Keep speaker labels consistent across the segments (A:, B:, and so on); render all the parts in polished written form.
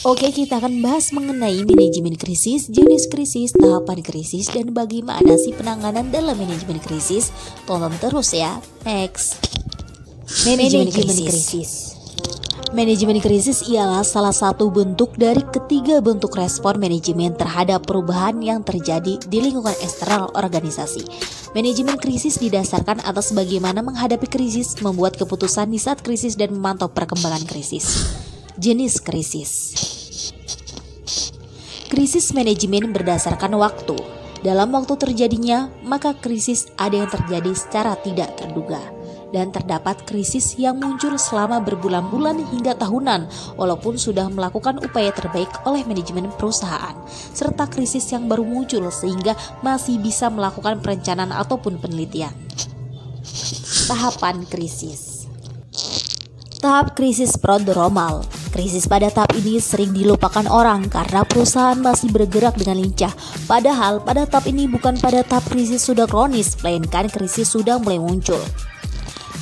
A: Oke, kita akan bahas mengenai manajemen krisis, jenis krisis, tahapan krisis, dan bagaimana sih penanganan dalam manajemen krisis. Tonton terus ya. Next. Manajemen krisis. Manajemen krisis ialah salah satu bentuk dari ketiga bentuk respon manajemen terhadap perubahan yang terjadi di lingkungan eksternal organisasi. Manajemen krisis didasarkan atas bagaimana menghadapi krisis, membuat keputusan di saat krisis, dan memantau perkembangan krisis. Jenis krisis. Krisis manajemen berdasarkan waktu. Dalam waktu terjadinya, maka krisis ada yang terjadi secara tidak terduga. Dan terdapat krisis yang muncul selama berbulan-bulan hingga tahunan, walaupun sudah melakukan upaya terbaik oleh manajemen perusahaan. Serta krisis yang baru muncul sehingga masih bisa melakukan perencanaan ataupun penelitian. Tahapan krisis. Tahap krisis prodromal. Krisis pada tahap ini sering dilupakan orang karena perusahaan masih bergerak dengan lincah. Padahal pada tahap ini bukan pada tahap krisis sudah kronis, melainkan krisis sudah mulai muncul.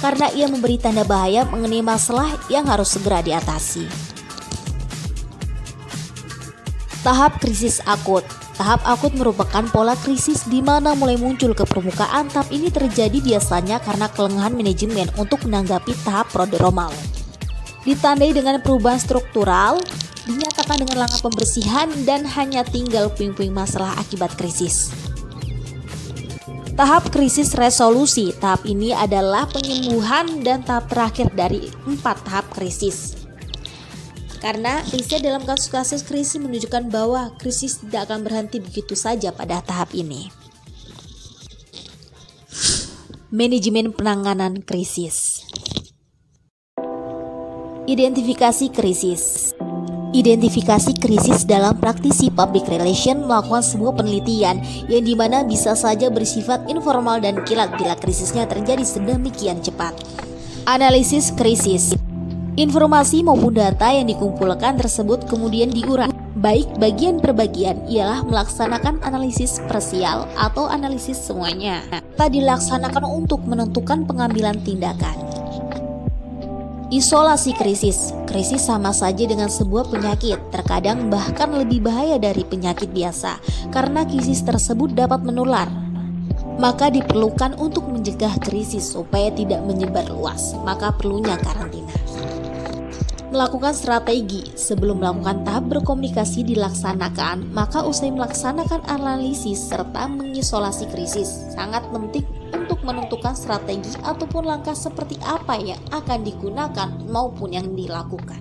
A: Karena ia memberi tanda bahaya mengenai masalah yang harus segera diatasi. Tahap krisis akut. Tahap akut merupakan pola krisis di mana mulai muncul ke permukaan. Tahap ini terjadi biasanya karena kelengahan manajemen untuk menanggapi tahap prodromal. Ditandai dengan perubahan struktural, dinyatakan dengan langkah pembersihan, dan hanya tinggal puing-puing masalah akibat krisis. Tahap krisis resolusi. Tahap ini adalah penyembuhan dan tahap terakhir dari 4 tahap krisis. Karena riset dalam kasus-kasus krisis menunjukkan bahwa krisis tidak akan berhenti begitu saja pada tahap ini. Manajemen penanganan krisis. Identifikasi krisis. Identifikasi krisis dalam praktisi public relation melakukan sebuah penelitian yang dimana bisa saja bersifat informal dan kilat bila krisisnya terjadi sedemikian cepat. Analisis krisis. Informasi maupun data yang dikumpulkan tersebut kemudian diurai. Baik bagian per bagian ialah melaksanakan analisis parsial atau analisis semuanya. Tak dilaksanakan untuk menentukan pengambilan tindakan. Isolasi krisis. Krisis sama saja dengan sebuah penyakit, terkadang bahkan lebih bahaya dari penyakit biasa, karena krisis tersebut dapat menular. Maka diperlukan untuk mencegah krisis supaya tidak menyebar luas, maka perlunya karantina. Melakukan strategi. Sebelum melakukan tahap berkomunikasi dilaksanakan, maka usai melaksanakan analisis serta mengisolasi krisis, sangat penting untuk menentukan strategi ataupun langkah seperti apa yang akan digunakan maupun yang dilakukan.